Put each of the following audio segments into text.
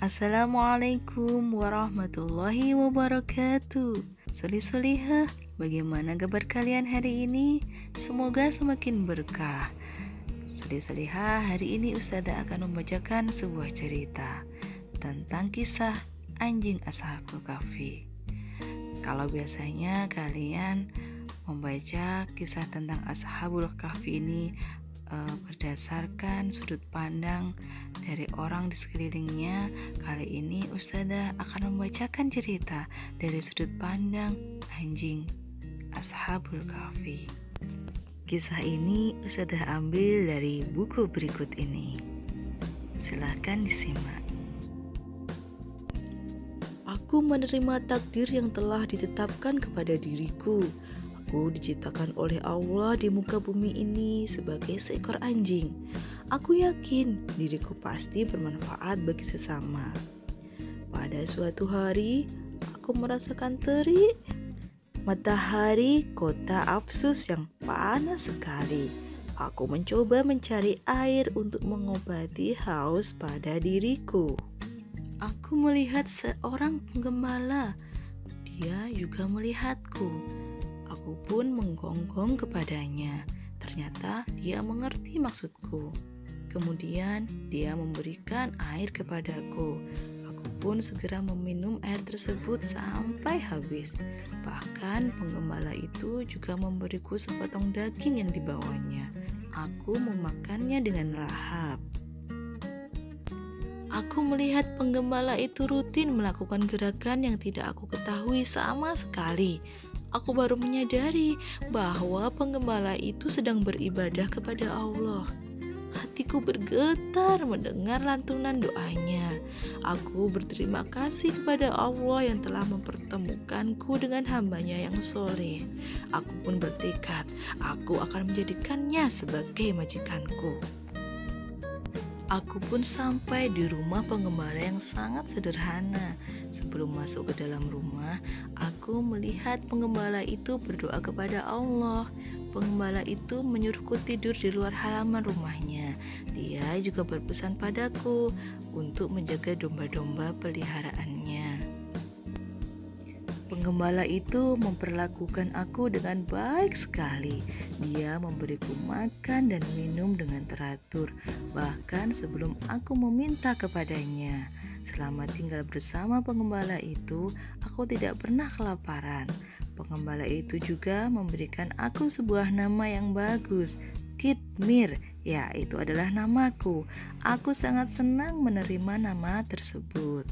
Assalamualaikum warahmatullahi wabarakatuh. Solih-solihah, bagaimana kabar kalian hari ini? Semoga semakin berkah. Solih-solihah, hari ini Ustazah akan membacakan sebuah cerita tentang kisah anjing Ashabul Kahfi. Kalau biasanya kalian membaca kisah tentang Ashabul Kahfi ini berdasarkan sudut pandang dari orang di sekelilingnya, kali ini Ustazah akan membacakan cerita dari sudut pandang anjing Ashabul Kahfi. Kisah ini Ustazah ambil dari buku berikut ini. Silakan disimak. Aku menerima takdir yang telah ditetapkan kepada diriku. Aku diciptakan oleh Allah di muka bumi ini sebagai seekor anjing. Aku yakin diriku pasti bermanfaat bagi sesama. Pada suatu hari, aku merasakan terik matahari kota Afsus yang panas sekali. Aku mencoba mencari air untuk mengobati haus pada diriku. Aku melihat seorang penggembala. Dia juga melihatku. Aku pun menggonggong kepadanya. Ternyata dia mengerti maksudku. Kemudian dia memberikan air kepadaku. Aku pun segera meminum air tersebut sampai habis. Bahkan penggembala itu juga memberiku sepotong daging yang dibawanya. Aku memakannya dengan lahap. Aku melihat penggembala itu rutin melakukan gerakan yang tidak aku ketahui sama sekali. Aku baru menyadari bahwa penggembala itu sedang beribadah kepada Allah. Hatiku bergetar mendengar lantunan doanya. Aku berterima kasih kepada Allah yang telah mempertemukanku dengan hambanya yang soleh. Aku pun bertekad, aku akan menjadikannya sebagai majikanku. Aku pun sampai di rumah penggembala yang sangat sederhana. Sebelum masuk ke dalam rumah, aku melihat penggembala itu berdoa kepada Allah. Penggembala itu menyuruhku tidur di luar halaman rumahnya. Dia juga berpesan padaku untuk menjaga domba-domba peliharaannya. Penggembala itu memperlakukan aku dengan baik sekali. Dia memberiku makan dan minum dengan teratur, bahkan sebelum aku meminta kepadanya. Selama tinggal bersama penggembala itu, aku tidak pernah kelaparan. Penggembala itu juga memberikan aku sebuah nama yang bagus, Kitmir. Ya, itu adalah namaku. Aku sangat senang menerima nama tersebut.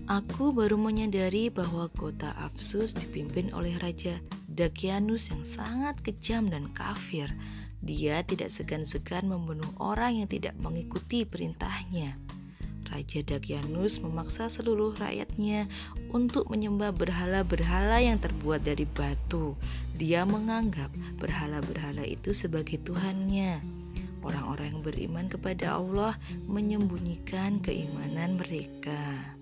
Aku baru menyadari bahwa kota Afsus dipimpin oleh Raja Dakyanus yang sangat kejam dan kafir. Dia tidak segan-segan membunuh orang yang tidak mengikuti perintahnya. Raja Dakyanus memaksa seluruh rakyatnya untuk menyembah berhala-berhala yang terbuat dari batu. Dia menganggap berhala-berhala itu sebagai Tuhannya. Orang-orang yang beriman kepada Allah menyembunyikan keimanan mereka.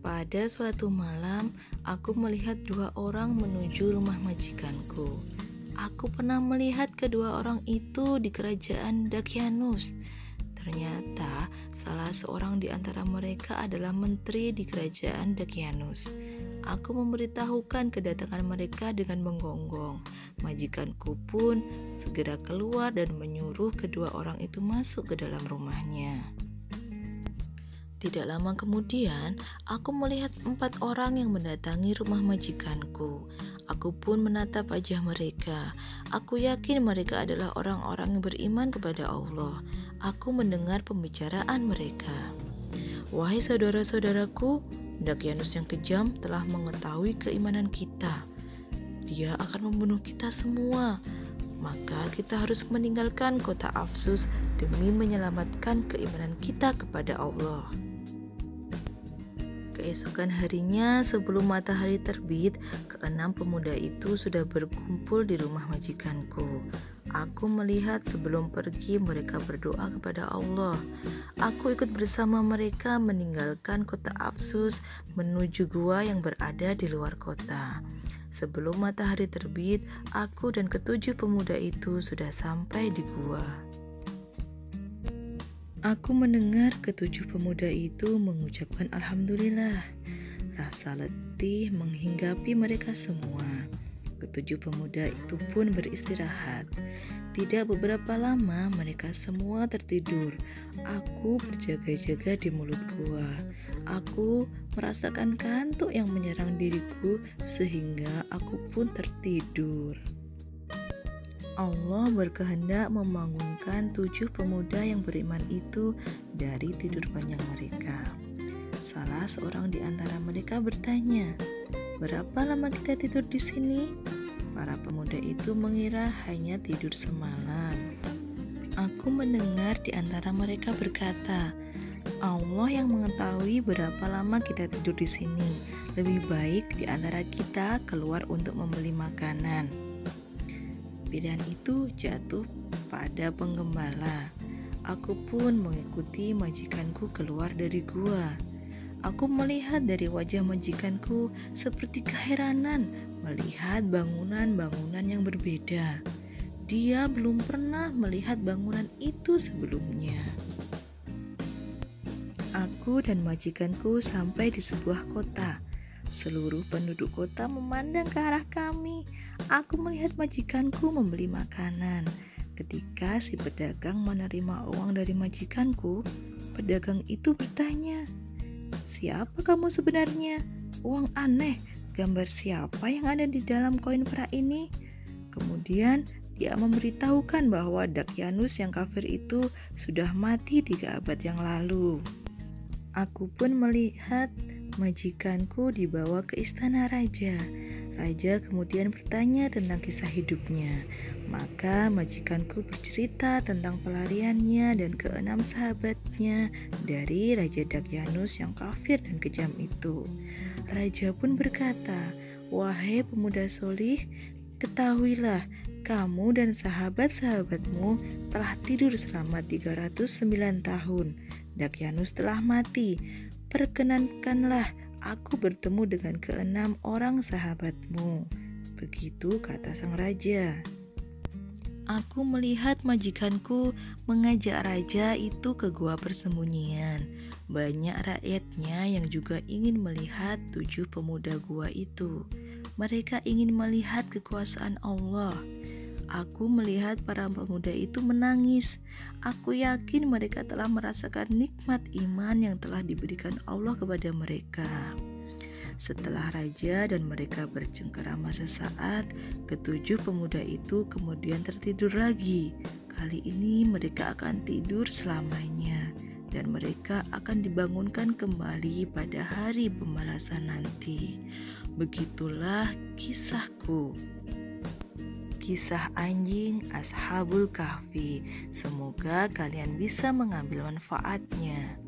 Pada suatu malam, aku melihat dua orang menuju rumah majikanku. Aku pernah melihat kedua orang itu di kerajaan Dakyanus. Ternyata salah seorang di antara mereka adalah menteri di kerajaan Dakyanus. Aku memberitahukan kedatangan mereka dengan menggonggong. Majikanku pun segera keluar dan menyuruh kedua orang itu masuk ke dalam rumahnya. Tidak lama kemudian, aku melihat 4 orang yang mendatangi rumah majikanku. Aku pun menatap wajah mereka. Aku yakin mereka adalah orang-orang yang beriman kepada Allah. Aku mendengar pembicaraan mereka. Wahai saudara-saudaraku, Dakyanus yang kejam telah mengetahui keimanan kita. Dia akan membunuh kita semua. Maka kita harus meninggalkan kota Afsus demi menyelamatkan keimanan kita kepada Allah. Keesokan harinya sebelum matahari terbit, keenam pemuda itu sudah berkumpul di rumah majikanku. Aku melihat sebelum pergi mereka berdoa kepada Allah. Aku ikut bersama mereka meninggalkan kota Afsus menuju gua yang berada di luar kota. Sebelum matahari terbit, aku dan ketujuh pemuda itu sudah sampai di gua. Aku mendengar ketujuh pemuda itu mengucapkan alhamdulillah. Rasa letih menghinggapi mereka semua. Ketujuh pemuda itu pun beristirahat. Tidak beberapa lama mereka semua tertidur. Aku berjaga-jaga di mulut gua. Aku merasakan kantuk yang menyerang diriku sehingga aku pun tertidur. Allah berkehendak membangunkan 7 pemuda yang beriman itu dari tidur panjang mereka. Salah seorang di antara mereka bertanya, "Berapa lama kita tidur di sini?" Para pemuda itu mengira hanya tidur semalam. Aku mendengar di antara mereka berkata, "Allah yang mengetahui berapa lama kita tidur di sini. Lebih baik di antara kita keluar untuk membeli makanan." Pilihan itu jatuh pada penggembala. Aku pun mengikuti majikanku keluar dari gua. Aku melihat dari wajah majikanku seperti keheranan melihat bangunan-bangunan yang berbeda. Dia belum pernah melihat bangunan itu sebelumnya. Aku dan majikanku sampai di sebuah kota. Seluruh penduduk kota memandang ke arah kami. Aku melihat majikanku membeli makanan. Ketika si pedagang menerima uang dari majikanku, pedagang itu bertanya, "Siapa kamu sebenarnya? Uang aneh, gambar siapa yang ada di dalam koin perak ini?" Kemudian dia memberitahukan bahwa Dakyanus yang kafir itu sudah mati 3 abad yang lalu. Aku pun melihat majikanku dibawa ke istana raja. Raja kemudian bertanya tentang kisah hidupnya. Maka majikanku bercerita tentang pelariannya dan ke-6 sahabatnya dari Raja Dakyanus yang kafir dan kejam itu. Raja pun berkata, "Wahai pemuda solih, ketahuilah kamu dan sahabat-sahabatmu telah tidur selama 309 tahun. Dakyanus telah mati. Perkenankanlah aku bertemu dengan ke-6 orang sahabatmu." Begitu kata sang raja. Aku melihat majikanku mengajak raja itu ke gua persembunyian. Banyak rakyatnya yang juga ingin melihat 7 pemuda gua itu. Mereka ingin melihat kekuasaan Allah. Aku melihat para pemuda itu menangis. Aku yakin mereka telah merasakan nikmat iman yang telah diberikan Allah kepada mereka. Setelah raja dan mereka bercengkerama sesaat, ke-7 pemuda itu kemudian tertidur lagi. Kali ini mereka akan tidur selamanya dan mereka akan dibangunkan kembali pada hari pembalasan nanti. Begitulah kisahku. Kisah anjing Ashabul Kahfi. Semoga kalian bisa mengambil manfaatnya.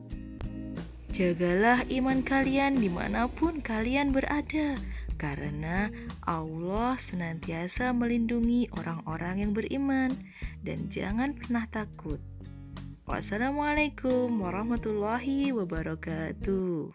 Jagalah iman kalian dimanapun kalian berada, karena Allah senantiasa melindungi orang-orang yang beriman. Dan jangan pernah takut. Wassalamualaikum warahmatullahi wabarakatuh.